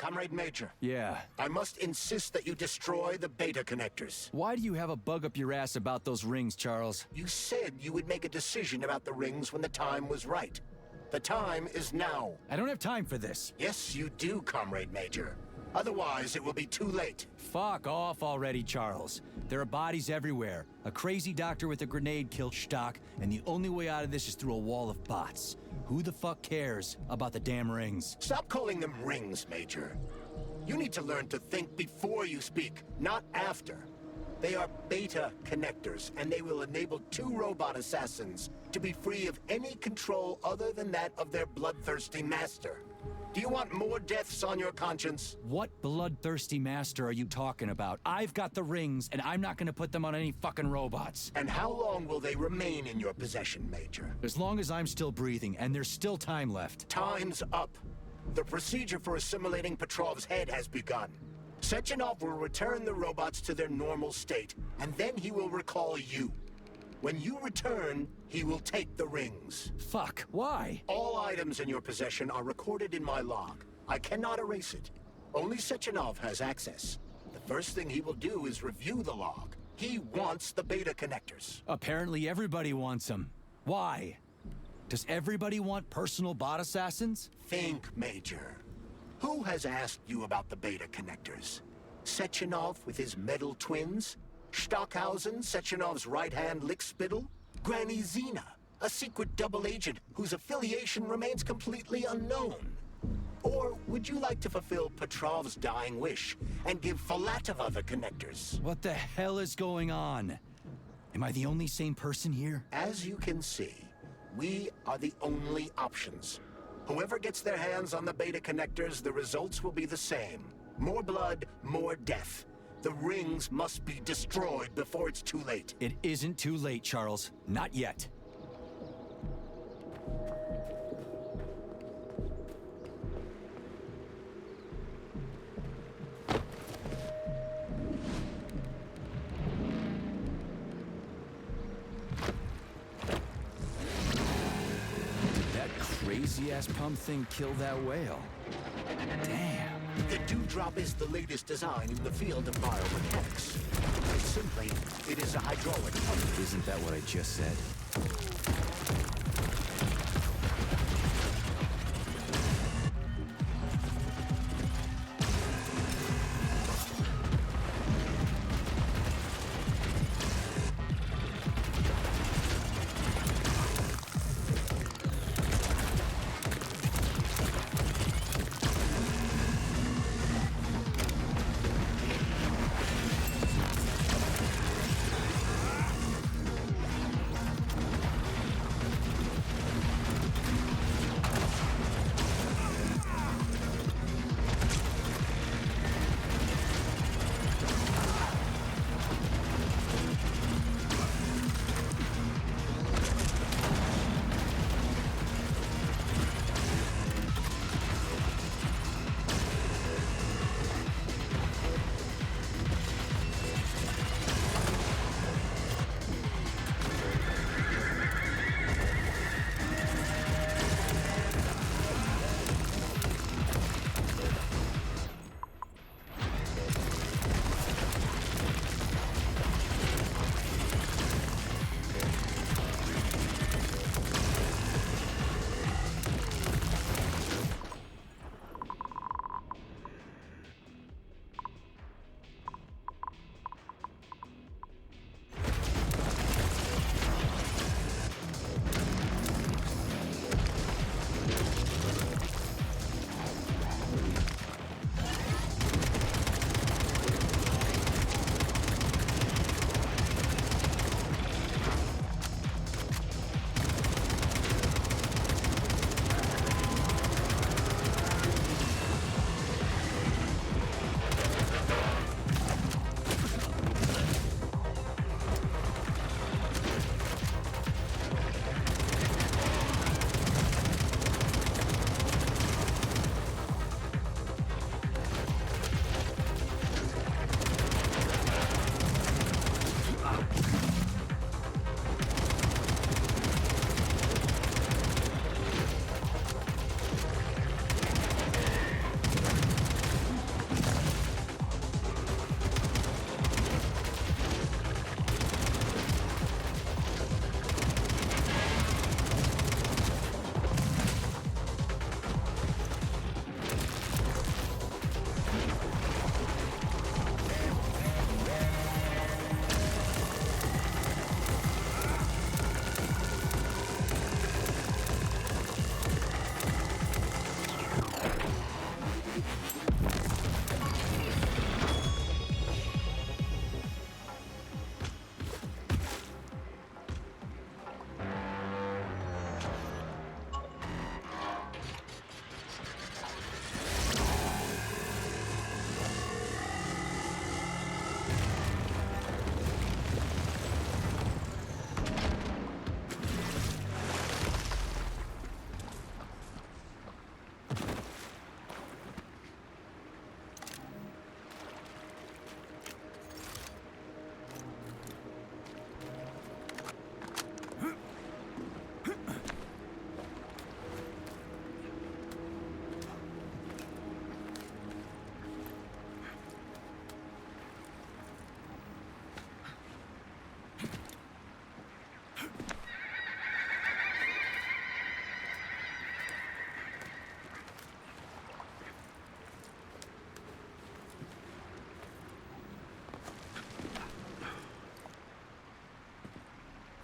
Comrade Major. Yeah. I must insist that you destroy the beta connectors. Why do you have a bug up your ass about those rings, Charles? You said you would make a decision about the rings when the time was right. The time is now. I don't have time for this. Yes, you do, Comrade Major. Otherwise, it will be too late. Fuck off already, Charles. There are bodies everywhere. A crazy doctor with a grenade killed Stock, and the only way out of this is through a wall of bots. Who the fuck cares about the damn rings? Stop calling them rings, Major. You need to learn to think before you speak, not after. They are beta connectors, and they will enable 2 robot assassins to be free of any control other than that of their bloodthirsty master. Do you want more deaths on your conscience? What bloodthirsty master are you talking about? I've got the rings, and I'm not gonna put them on any fucking robots. And how long will they remain in your possession, Major? As long as I'm still breathing, and there's still time left. Time's up. The procedure for assimilating Petrov's head has begun. Sechenov will return the robots to their normal state, and then he will recall you. When you return, he will take the rings. Fuck, why? All items in your possession are recorded in my log. I cannot erase it. Only Sechenov has access. The first thing he will do is review the log. He wants the beta connectors. Apparently everybody wants them. Why? Does everybody want personal bot assassins? Think, Major. Who has asked you about the beta connectors? Sechenov with his metal twins? Stockhausen, Sechenov's right-hand lickspittle? Granny Zena, a secret double agent whose affiliation remains completely unknown? Or would you like to fulfill Petrov's dying wish and give Filatova the connectors? What the hell is going on? Am I the only sane person here? As you can see, we are the only options. Whoever gets their hands on the beta connectors, the results will be the same. More blood, more death. The rings must be destroyed before it's too late. It isn't too late, Charles. Not yet. That crazy-ass pump thing killed that whale. Damn. The dewdrop is the latest design in the field of biomechanics. Quite simply, it is a hydraulic pump. Isn't that what I just said?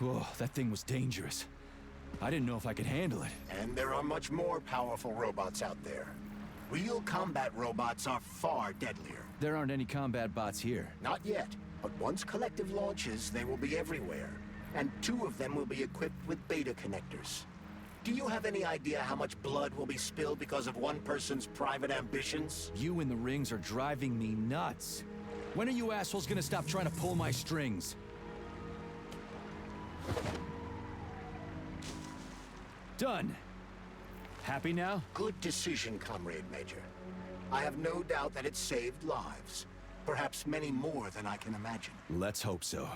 Whoa, that thing was dangerous. I didn't know if I could handle it. And there are much more powerful robots out there. Real combat robots are far deadlier. There aren't any combat bots here. Not yet, but once Collective launches, they will be everywhere. And 2 of them will be equipped with beta connectors. Do you have any idea how much blood will be spilled because of one person's private ambitions? You in the rings are driving me nuts. When are you assholes gonna stop trying to pull my strings? Done. Happy now? Good decision, Comrade Major. I have no doubt that it saved lives. Perhaps many more than I can imagine. Let's hope so.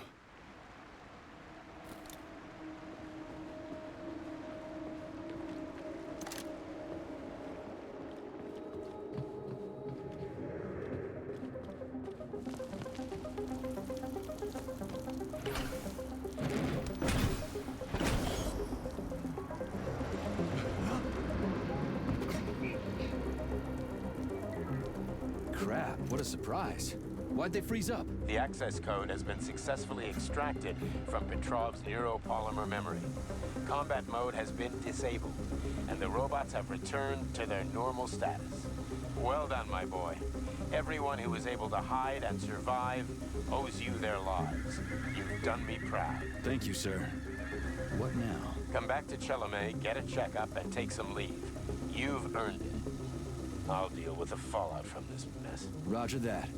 Crap, what a surprise. Why'd they freeze up? The access code has been successfully extracted from Petrov's neuropolymer memory. Combat mode has been disabled, and the robots have returned to their normal status. Well done, my boy. Everyone who was able to hide and survive owes you their lives. You've done me proud. Thank you, sir. What now? Come back to Chelomey, get a checkup, and take some leave. You've earned it. I'll deal with the fallout from this mess. Roger that.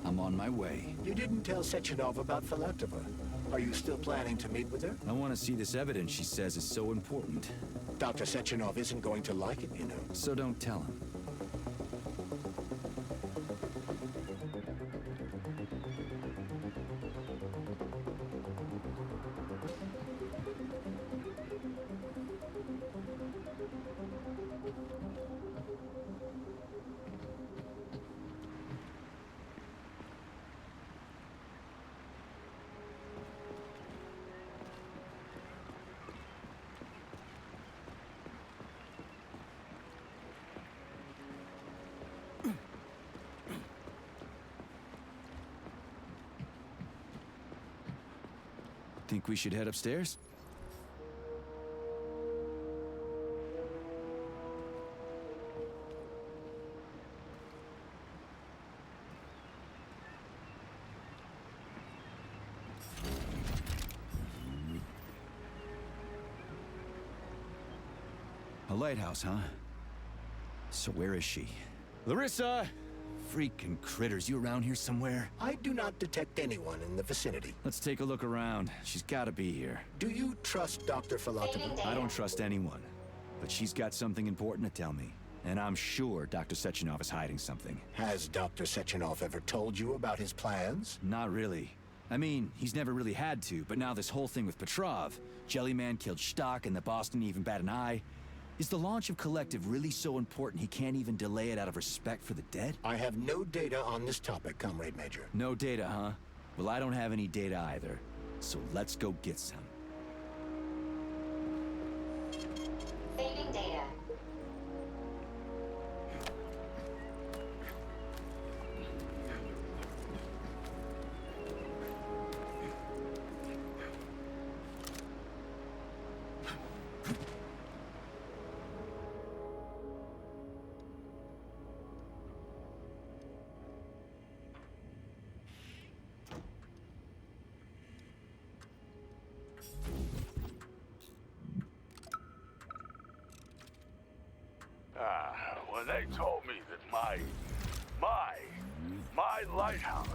I'm on my way. You didn't tell Sechenov about Filatova. Are you still planning to meet with her? I want to see this evidence she says is so important. Dr. Sechenov isn't going to like it, you know. So don't tell him. Think we should head upstairs? A lighthouse, huh? So where is she? Larissa! Freaking critters, you around here somewhere? I do not detect anyone in the vicinity. Let's take a look around. She's gotta be here. Do you trust Dr. Filatova? I don't trust anyone. But she's got something important to tell me. And I'm sure Dr. Sechenov is hiding something. Has Dr. Sechenov ever told you about his plans? Not really. I mean, he's never really had to, but now this whole thing with Petrov, Jellyman killed Stock and the boss didn't even bat an eye. Is the launch of Collective really so important he can't even delay it out of respect for the dead? I have no data on this topic, Comrade Major. No data, huh? Well, I don't have any data either. So let's go get some. Saving data. When they told me that my lighthouse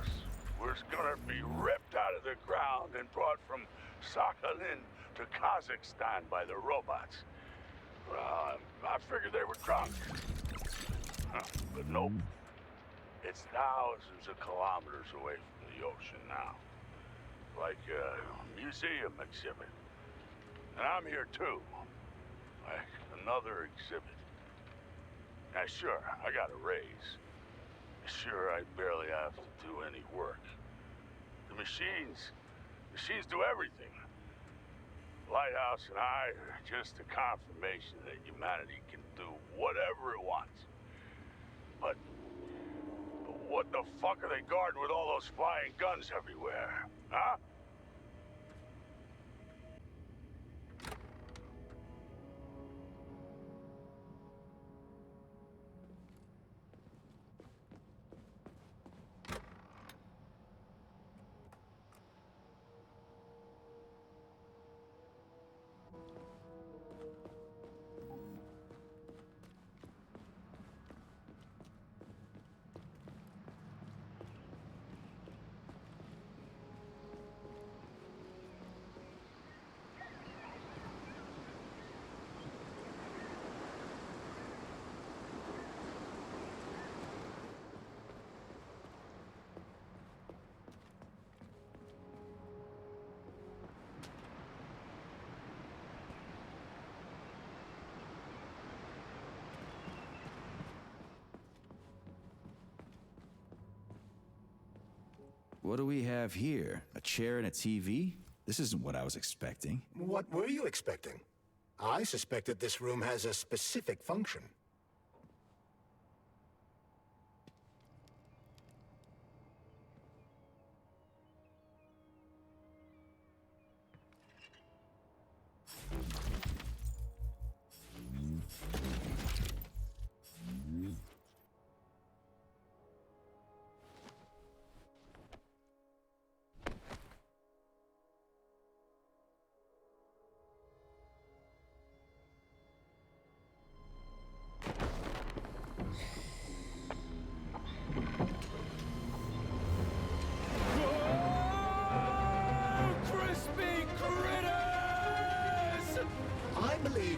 was gonna be ripped out of the ground and brought from Sakhalin to Kazakhstan by the robots, I figured they were drunk. But nope. It's thousands of kilometers away from the ocean now. Like a museum exhibit. And I'm here too. Like another exhibit. Now sure, I got a raise. Sure, I barely have to do any work. The machines do everything. Lighthouse and I are just a confirmation that humanity can do whatever it wants. But what the fuck are they guarding with all those flying guns everywhere, huh? what do we have here? A chair and a TV? This isn't what I was expecting. What were you expecting? I suspect that this room has a specific function.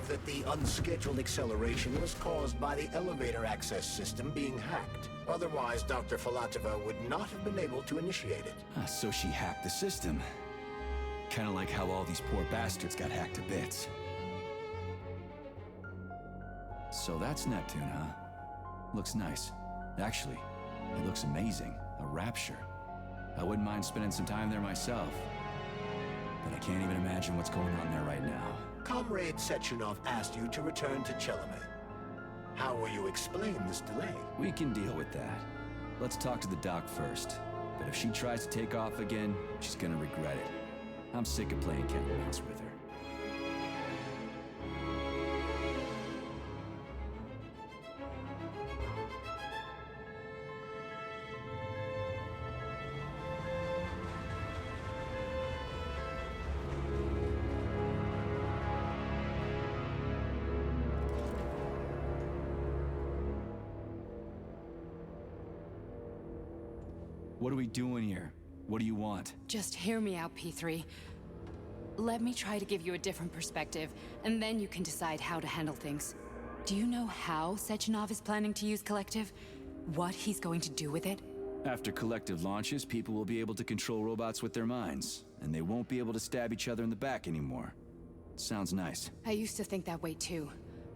That the unscheduled acceleration was caused by the elevator access system being hacked. Otherwise, Dr. Filatova would not have been able to initiate it. So she hacked the system. Kinda like how all these poor bastards got hacked to bits. So that's Neptune, huh? Looks nice. Actually, it looks amazing. A rapture. I wouldn't mind spending some time there myself. But I can't even imagine what's going on there right now. Comrade Sechenov asked you to return to Chelomey. How will you explain this delay? We can deal with that. Let's talk to the doc first. But if she tries to take off again, she's gonna regret it. I'm sick of playing cat and mouse with her. What are we doing here? What do you want? Just hear me out, P3. Let me try to give you a different perspective, and then you can decide how to handle things. Do you know how Sechenov is planning to use Collective? What he's going to do with it? After Collective launches, people will be able to control robots with their minds, and they won't be able to stab each other in the back anymore. Sounds nice. I used to think that way too,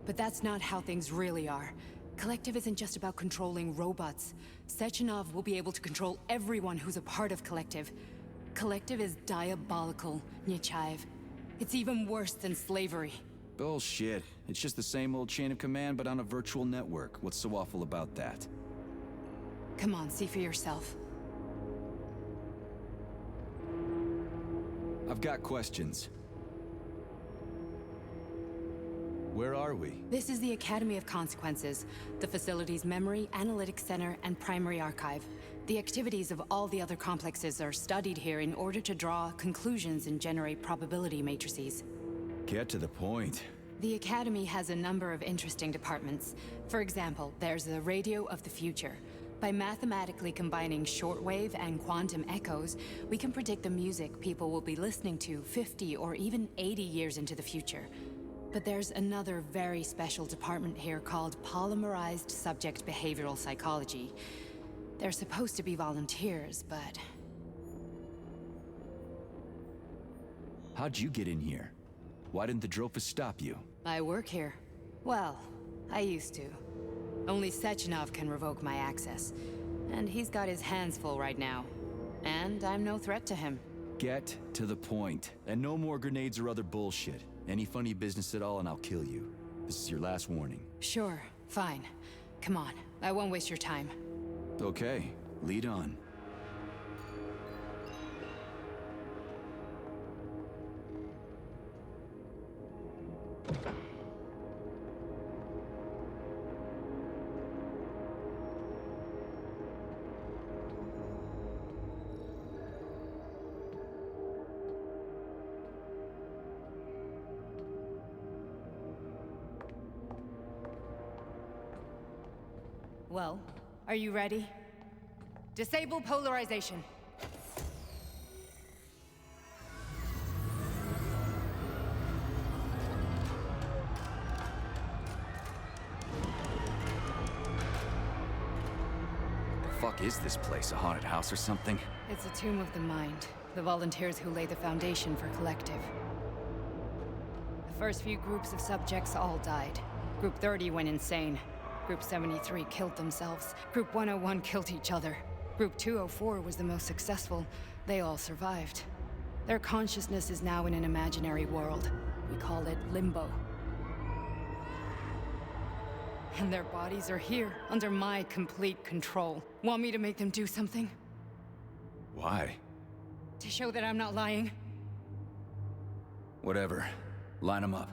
but that's not how things really are. Collective isn't just about controlling robots. Sechenov will be able to control everyone who's a part of Collective. Collective is diabolical, Nechayev. It's even worse than slavery. Bullshit. It's just the same old chain of command, but on a virtual network. What's so awful about that? Come on, see for yourself. I've got questions. Where are we? This is the Academy of Consequences, the facility's memory, analytics center, and primary archive. The activities of all the other complexes are studied here in order to draw conclusions and generate probability matrices. Get to the point. The Academy has a number of interesting departments. For example, there's the Radio of the Future. By mathematically combining shortwave and quantum echoes, we can predict the music people will be listening to 50 or even 80 years into the future. But there's another very special department here called Polymerized Subject Behavioral Psychology. They're supposed to be volunteers, but... How'd you get in here? Why didn't the Drofus stop you? I work here. Well, I used to. Only Sechenov can revoke my access. And he's got his hands full right now. And I'm no threat to him. Get to the point. And no more grenades or other bullshit. Any funny business at all and I'll kill you. This is your last warning. Sure, fine. Come on, I won't waste your time. Okay, lead on. Well, are you ready? Disable polarization. The fuck is this place? A haunted house or something? It's a tomb of the mind. The volunteers who lay the foundation for Collective. The first few groups of subjects all died. Group 30 went insane. Group 73 killed themselves. Group 101 killed each other. Group 204 was the most successful. They all survived. Their consciousness is now in an imaginary world. We call it limbo. And their bodies are here, under my complete control. Want me to make them do something? Why? To show that I'm not lying? Whatever. Line them up.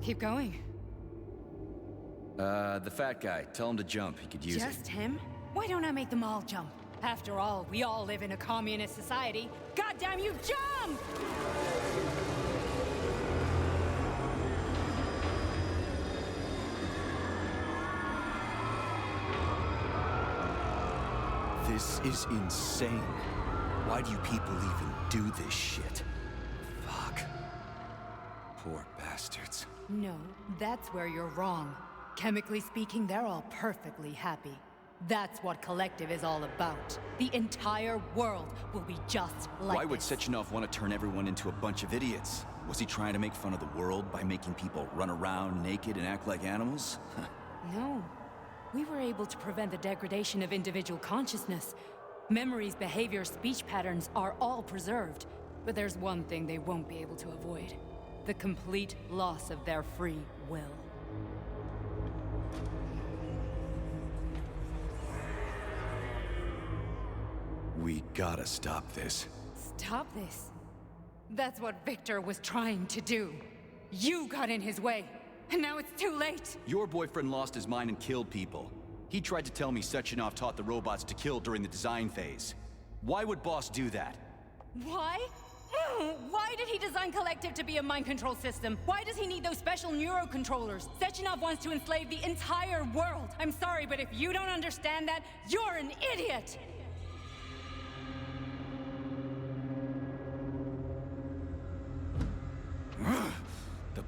Keep going. The fat guy. Tell him to jump. He could use it. Just him? Why don't I make them all jump? After all, we all live in a communist society. Goddamn you, jump! This is insane. Why do you people even do this shit? Fuck. Poor bastards. No, that's where you're wrong. Chemically speaking, they're all perfectly happy. That's what Collective is all about. The entire world will be just like Why would this. Sechenov want to turn everyone into a bunch of idiots? Was he trying to make fun of the world by making people run around naked and act like animals? No. We were able to prevent the degradation of individual consciousness. Memories, behavior, speech patterns are all preserved. But there's one thing they won't be able to avoid. The complete loss of their free will. We gotta stop this. Stop this. That's what Victor was trying to do. You got in his way, and now it's too late. Your boyfriend lost his mind and killed people. He tried to tell me Sechenov taught the robots to kill during the design phase. Why would Boss do that? Why? Why did he design Collective to be a mind control system? Why does he need those special neurocontrollers? Sechenov wants to enslave the entire world. I'm sorry, but if you don't understand that, you're an idiot! The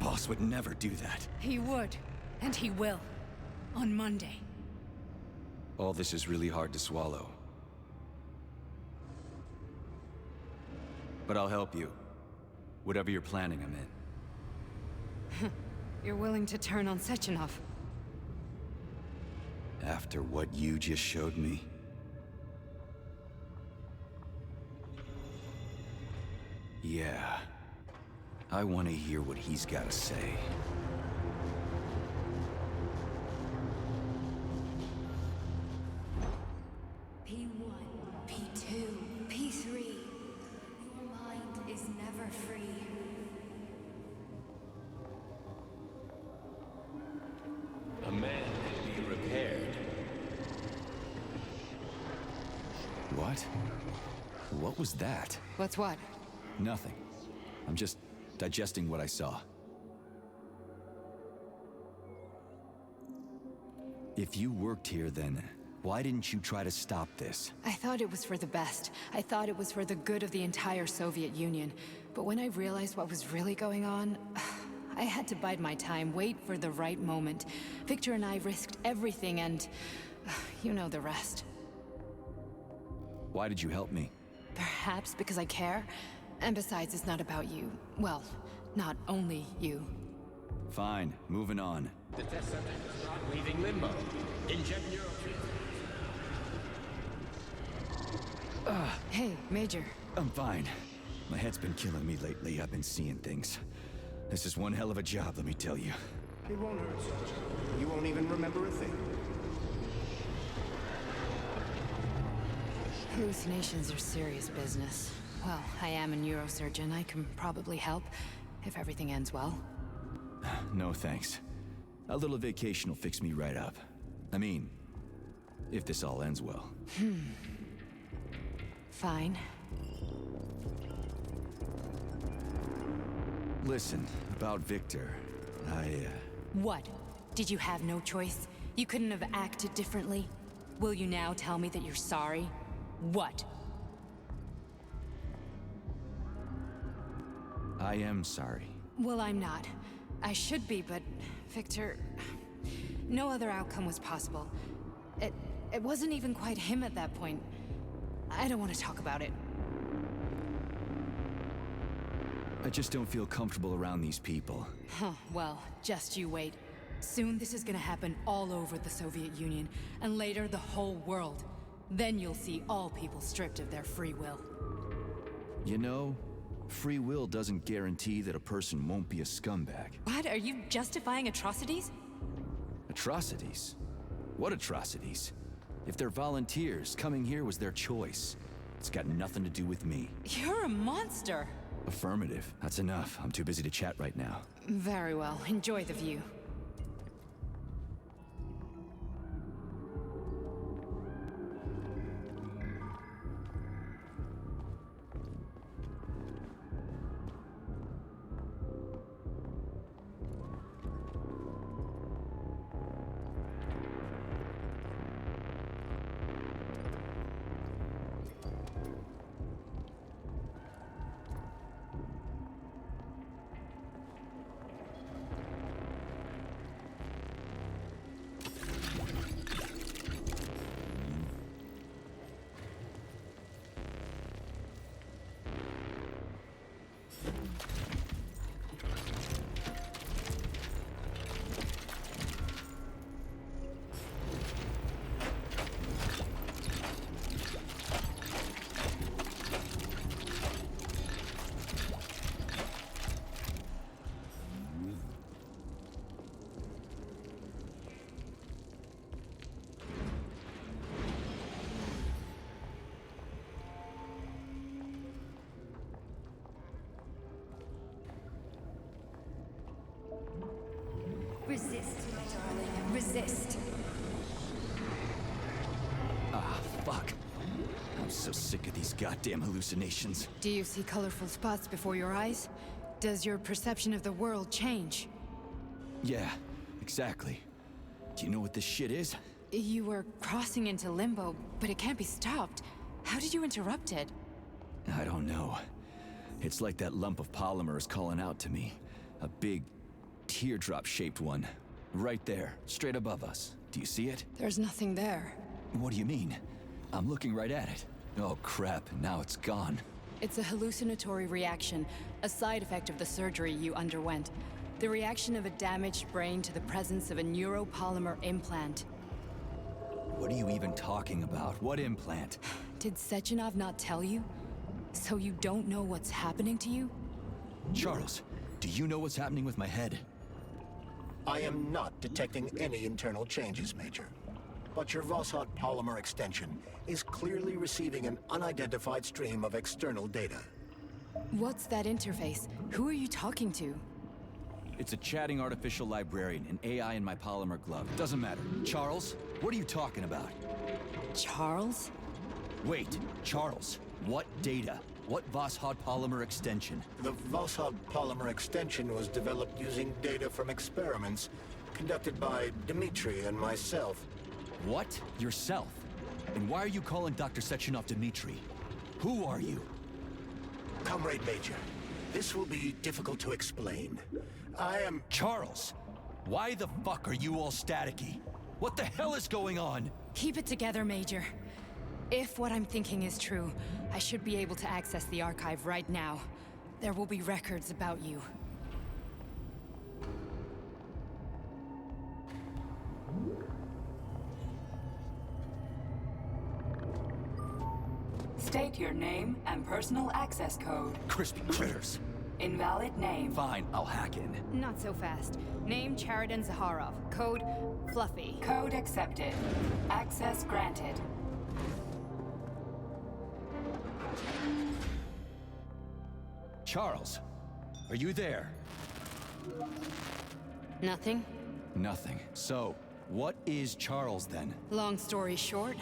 boss would never do that. He would, and he will. On Monday. All this is really hard to swallow. But I'll help you. Whatever you're planning, I'm in. You're willing to turn on Sechenov? After what you just showed me? Yeah. I want to hear what he's got to say. P1, P2, P3. Your mind is never free. A man can be repaired. What? What was that? What's what? Nothing. I'm just digesting what I saw. If you worked here, then why didn't you try to stop this? I thought it was for the best. I thought it was for the good of the entire Soviet Union. But when I realized what was really going on, I had to bide my time, wait for the right moment. Victor and I risked everything and you know the rest. Why did you help me? Perhaps because I care. And besides, it's not about you. Well, not only you. Fine, moving on. The test subject is not leaving limbo. Inject neurotransmitters. Hey, Major. I'm fine. My head's been killing me lately. I've been seeing things. This is one hell of a job, let me tell you. It won't hurt, Sergeant. You won't even remember a thing. Hallucinations are serious business. Well, I am a neurosurgeon. I can probably help, if everything ends well. No thanks. A little vacation will fix me right up. I mean, if this all ends well. Fine. Listen, about Victor, What? Did you have no choice? You couldn't have acted differently? Will you now tell me that you're sorry? What? I am sorry. Well, I'm not. I should be, but Victor... No other outcome was possible. It wasn't even quite him at that point. I don't want to talk about it. I just don't feel comfortable around these people. Huh, well, just you wait. Soon this is gonna happen all over the Soviet Union, and later the whole world. Then you'll see all people stripped of their free will. You know, free will doesn't guarantee that a person won't be a scumbag. What? Are you justifying atrocities? Atrocities? What atrocities? If they're volunteers, coming here was their choice. It's got nothing to do with me. You're a monster! Affirmative. That's enough. I'm too busy to chat right now. Very well. Enjoy the view. Resist, my darling. Resist. Ah, fuck. I'm so sick of these goddamn hallucinations. Do you see colorful spots before your eyes? Does your perception of the world change? Yeah, exactly. Do you know what this shit is? You were crossing into limbo, but it can't be stopped. How did you interrupt it? I don't know. It's like that lump of polymer is calling out to me. A big, teardrop-shaped one. Right there, straight above us. Do you see it? There's nothing there. What do you mean? I'm looking right at it. Oh crap, now it's gone. It's a hallucinatory reaction, a side effect of the surgery you underwent. The reaction of a damaged brain to the presence of a neuropolymer implant. What are you even talking about? What implant? Did Sechenov not tell you? So you don't know what's happening to you? Charles, do you know what's happening with my head? I am not detecting any internal changes, Major. But your Voskhod polymer extension is clearly receiving an unidentified stream of external data. What's that interface? Who are you talking to? It's a chatting artificial librarian, an AI in my polymer glove. Doesn't matter. Charles, what are you talking about? Charles? Wait, Charles, what data? What Voskhod polymer extension? The Voskhod polymer extension was developed using data from experiments conducted by Dmitry and myself. What? Yourself? And why are you calling Dr. Sechenov Dmitry? Who are you? Comrade Major, this will be difficult to explain. I am... Charles, why the fuck are you all staticky? What the hell is going on? Keep it together, Major. If what I'm thinking is true, I should be able to access the archive right now. There will be records about you. State your name and personal access code. Crispy critters. Invalid name. Fine, I'll hack in. Not so fast. Name Chariton Zaharov. Code Fluffy. Code accepted. Access granted. Charles, are you there? Nothing? Nothing. So, what is Charles then? Long story short,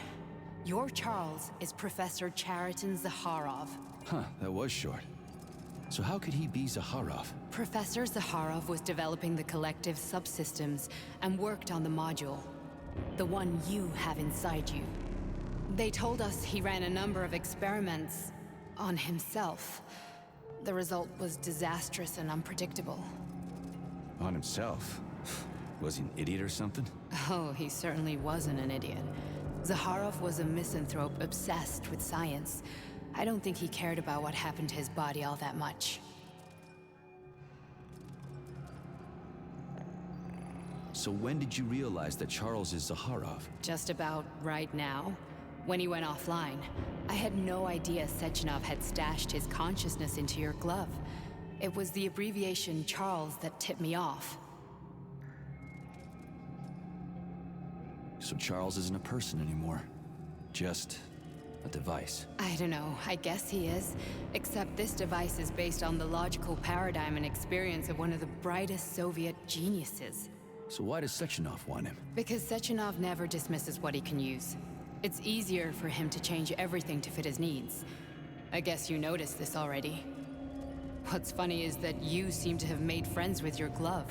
your Charles is Professor Chariton Zaharov. Huh, that was short. So how could he be Zaharov? Professor Zaharov was developing the collective subsystems and worked on the module. The one you have inside you. They told us he ran a number of experiments on himself. The result was disastrous and unpredictable. On himself? Was he an idiot or something? Oh, he certainly wasn't an idiot. Zakharov was a misanthrope obsessed with science. I don't think he cared about what happened to his body all that much. So when did you realize that Charles is Zakharov? Just about right now. When he went offline, I had no idea Sechenov had stashed his consciousness into your glove. It was the abbreviation Charles that tipped me off. So Charles isn't a person anymore. Just a device. I don't know, I guess he is. Except this device is based on the logical paradigm and experience of one of the brightest Soviet geniuses. So why does Sechenov want him? Because Sechenov never dismisses what he can use. It's easier for him to change everything to fit his needs. I guess you noticed this already. What's funny is that you seem to have made friends with your glove.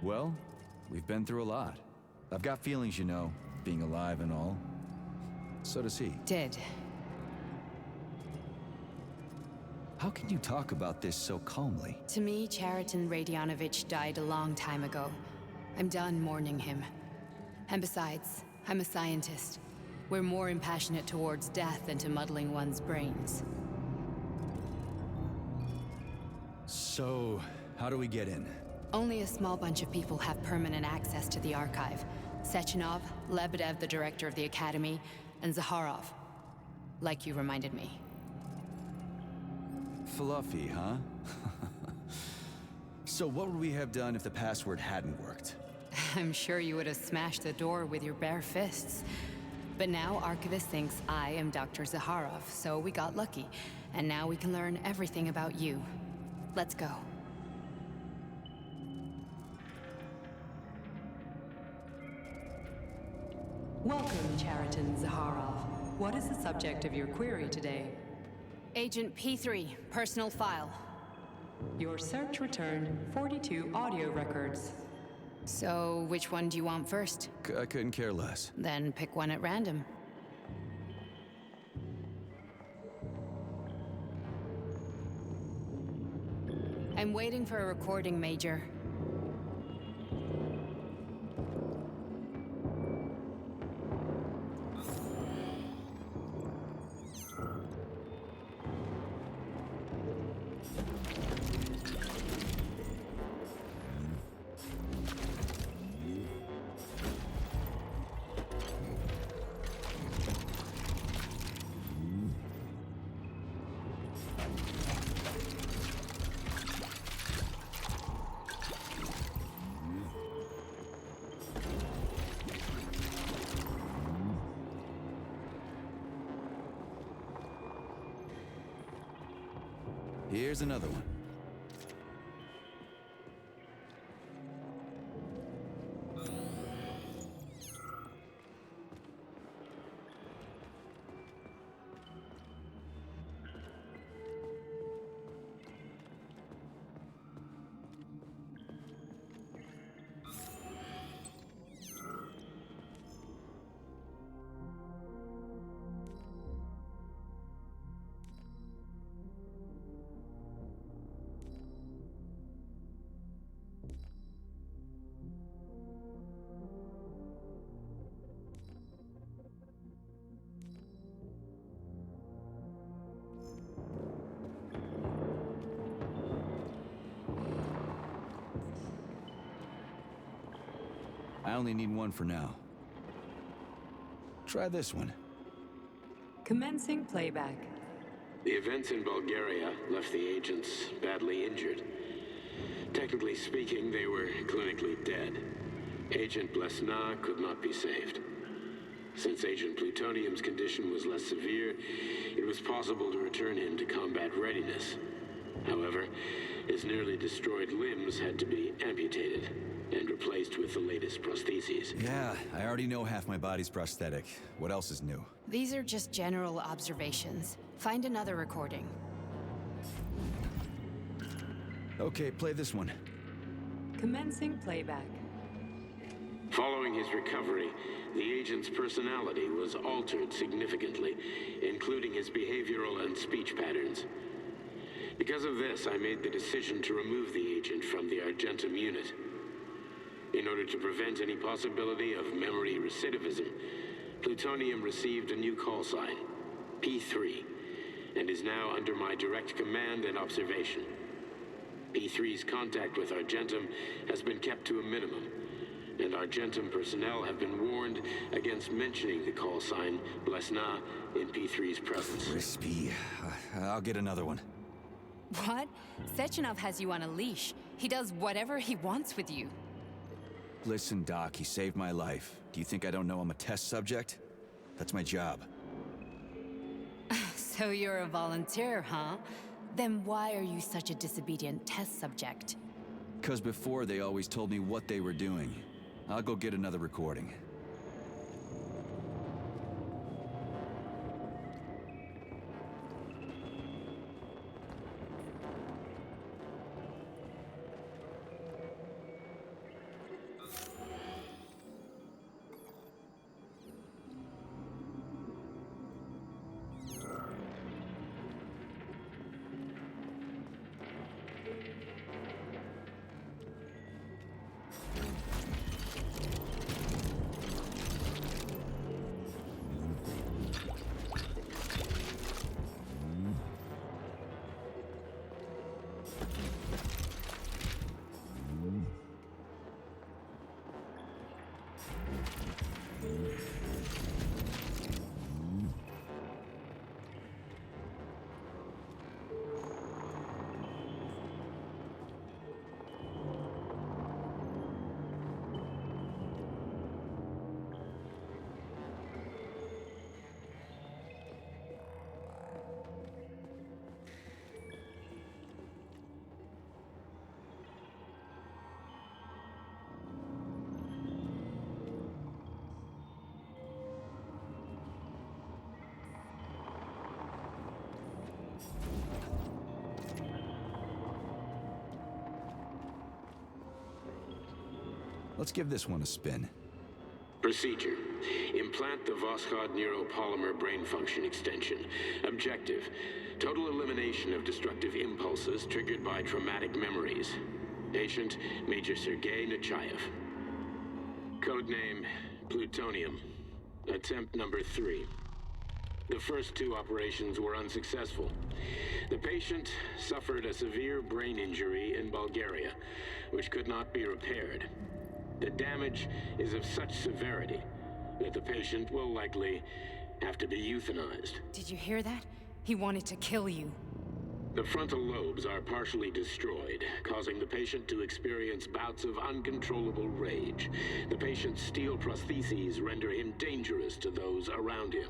Well, we've been through a lot. I've got feelings, you know, being alive and all. So does he. Did. How can you talk about this so calmly? To me, Chariton Radionovich died a long time ago. I'm done mourning him. And besides, I'm a scientist. We're more impassionate towards death than to muddling one's brains. So, how do we get in? Only a small bunch of people have permanent access to the archive. Sechenov, Lebedev, the director of the Academy, and Zakharov. Like you reminded me. Fluffy, huh? So what would we have done if the password hadn't worked? I'm sure you would have smashed the door with your bare fists. But now Archivist thinks I am Dr. Zakharov, so we got lucky. And now we can learn everything about you. Let's go. Welcome, Chariton Zakharov. What is the subject of your query today? Agent P3, personal file. Your search returned 42 audio records. So, which one do you want first? I couldn't care less. Then pick one at random. I'm waiting for a recording, Major. Here's another one. I only need one for now. Try this one. Commencing playback. The events in Bulgaria left the agents badly injured. Technically speaking, they were clinically dead. Agent Blesna could not be saved. Since Agent Plutonium's condition was less severe, it was possible to return him to combat readiness. However, his nearly destroyed limbs had to be amputated and replaced with the latest prostheses. Yeah, I already know half my body's prosthetic. What else is new? These are just general observations. Find another recording. Okay, play this one. Commencing playback. Following his recovery, the agent's personality was altered significantly, including his behavioral and speech patterns. Because of this, I made the decision to remove the agent from the Argentum unit. In order to prevent any possibility of memory recidivism, Plutonium received a new call sign, P3, and is now under my direct command and observation. P3's contact with Argentum has been kept to a minimum, and Argentum personnel have been warned against mentioning the call sign Blesna in P3's presence. Crispy. I'll get another one. What? Sechenov has you on a leash. He does whatever he wants with you. Listen, Doc, he saved my life. Do you think I don't know I'm a test subject? That's my job. So you're a volunteer, huh? Then why are you such a disobedient test subject? 'Cause before they always told me what they were doing. I'll go get another recording. Let's give this one a spin. Procedure. Implant the Voskhod neuropolymer brain function extension. Objective. Total elimination of destructive impulses triggered by traumatic memories. Patient, Major Sergei Nechayev. Codename, Plutonium. Attempt number 3. The first 2 operations were unsuccessful. The patient suffered a severe brain injury in Bulgaria, which could not be repaired. The damage is of such severity that the patient will likely have to be euthanized. Did you hear that? He wanted to kill you. The frontal lobes are partially destroyed, causing the patient to experience bouts of uncontrollable rage. The patient's steel prostheses render him dangerous to those around him.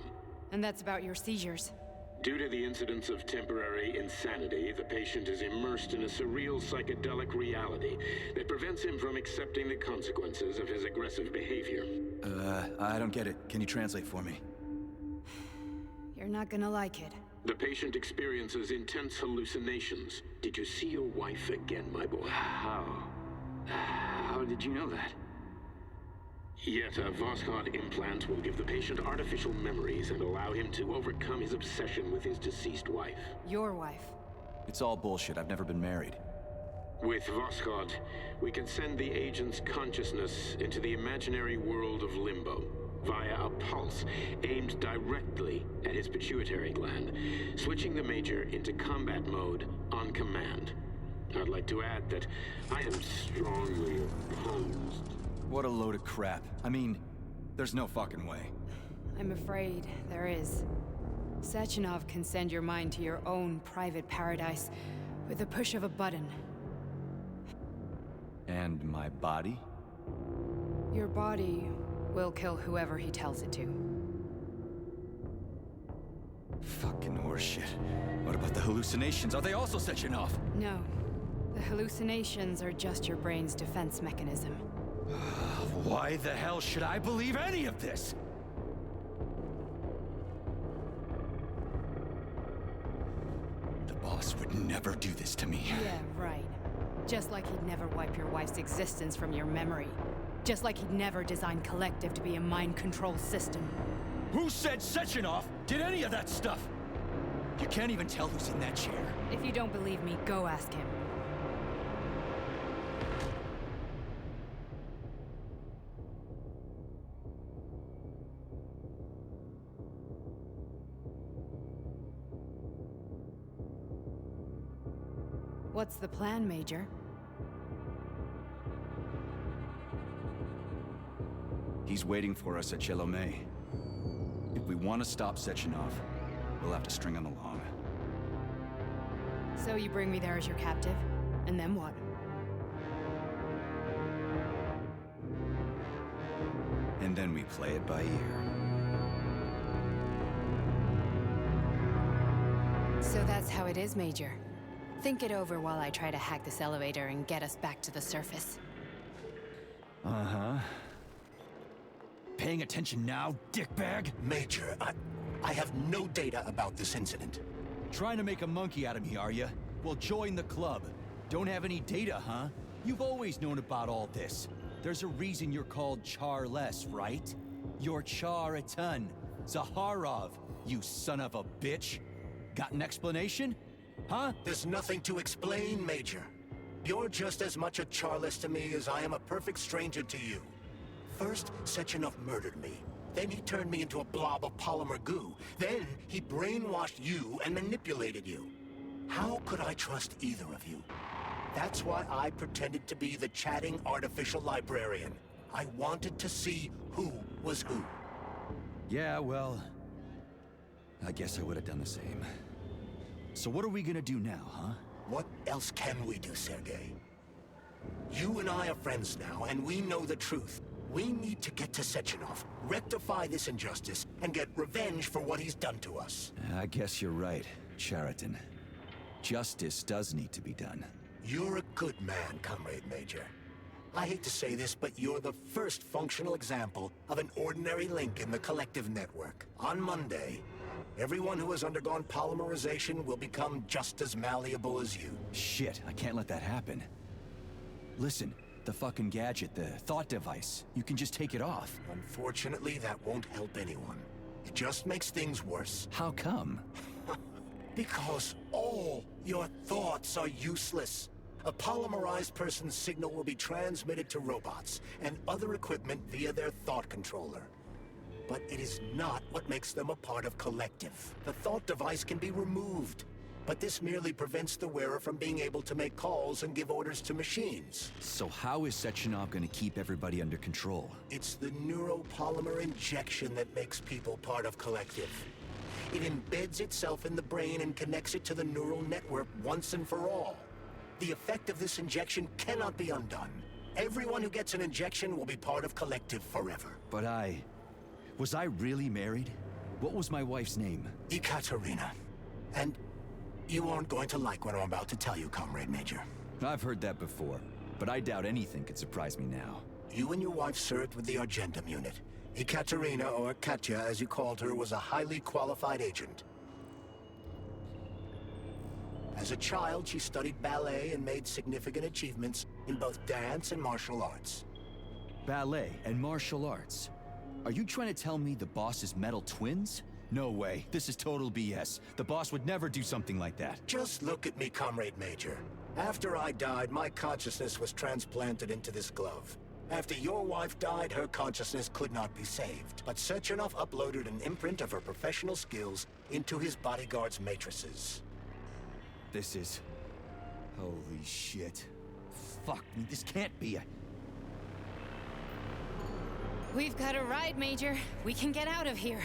And that's about your seizures. Due to the incidence of temporary insanity, the patient is immersed in a surreal psychedelic reality that prevents him from accepting the consequences of his aggressive behavior. I don't get it. Can you translate for me? You're not gonna like it. The patient experiences intense hallucinations. Did you see your wife again, my boy? How did you know that? Yet a Voskhod implant will give the patient artificial memories and allow him to overcome his obsession with his deceased wife. Your wife. It's all bullshit. I've never been married. With Voskhod, we can send the agent's consciousness into the imaginary world of limbo via a pulse aimed directly at his pituitary gland, switching the Major into combat mode on command. I'd like to add that I am strongly opposed. What a load of crap. I mean, there's no fucking way. I'm afraid there is. Sechenov can send your mind to your own private paradise with the push of a button. And my body? Your body will kill whoever he tells it to. Fucking horseshit. What about the hallucinations? Are they also Sechenov? No. The hallucinations are just your brain's defense mechanism. Why the hell should I believe any of this? The boss would never do this to me. Yeah, right. Just like he'd never wipe your wife's existence from your memory. Just like he'd never design Collective to be a mind control system. Who said Sechenov did any of that stuff? You can't even tell who's in that chair. If you don't believe me, go ask him. What's the plan, Major? He's waiting for us at Chelomey. If we want to stop Sechenov, we'll have to string him along. So you bring me there as your captive? And then what? And then we play it by ear. So that's how it is, Major. Think it over while I try to hack this elevator and get us back to the surface. Uh-huh. Paying attention now, dickbag? Major, I have no data about this incident. Trying to make a monkey out of me, are you? Well, join the club. Don't have any data, huh? You've always known about all this. There's a reason you're called Charless, right? You're Char a ton. Zaharov, you son of a bitch. Got an explanation? Huh? There's nothing to explain, Major. You're just as much a Charless to me as I am a perfect stranger to you. First, Sechenov murdered me. Then he turned me into a blob of polymer goo. Then he brainwashed you and manipulated you. How could I trust either of you? That's why I pretended to be the chatting artificial librarian. I wanted to see who was who. Yeah, well, I guess I would have done the same. So what are we gonna do now, huh? What else can we do, Sergei? You and I are friends now, and we know the truth. We need to get to Sechenov, rectify this injustice, and get revenge for what he's done to us. I guess you're right, Chariton. Justice does need to be done. You're a good man, Comrade Major. I hate to say this, but you're the first functional example of an ordinary link in the collective network. On Monday, everyone who has undergone polymerization will become just as malleable as you. Shit, I can't let that happen. Listen, the fucking gadget, the thought device, you can just take it off. Unfortunately, that won't help anyone. It just makes things worse. How come? Because all your thoughts are useless. A polymerized person's signal will be transmitted to robots and other equipment via their thought controller. But it is not what makes them a part of collective. The thought device can be removed, but this merely prevents the wearer from being able to make calls and give orders to machines. So how is Sechenov gonna keep everybody under control? It's the neuropolymer injection that makes people part of collective. It embeds itself in the brain and connects it to the neural network once and for all. The effect of this injection cannot be undone. Everyone who gets an injection will be part of collective forever. But was I really married? What was my wife's name? Ekaterina. And you aren't going to like what I'm about to tell you, Comrade Major. I've heard that before, but I doubt anything could surprise me now. You and your wife served with the Argentum unit. Ekaterina, or Katya as you called her, was a highly qualified agent. As a child, she studied ballet and made significant achievements in both dance and martial arts. Ballet and martial arts? Are you trying to tell me the boss is metal twins? No way. This is total BS. The boss would never do something like that. Just look at me, Comrade Major. After I died, my consciousness was transplanted into this glove. After your wife died, her consciousness could not be saved. But Sechenov uploaded an imprint of her professional skills into his bodyguard's matrices. This is... holy shit. Fuck me, this can't be a... We've got a ride, Major. We can get out of here.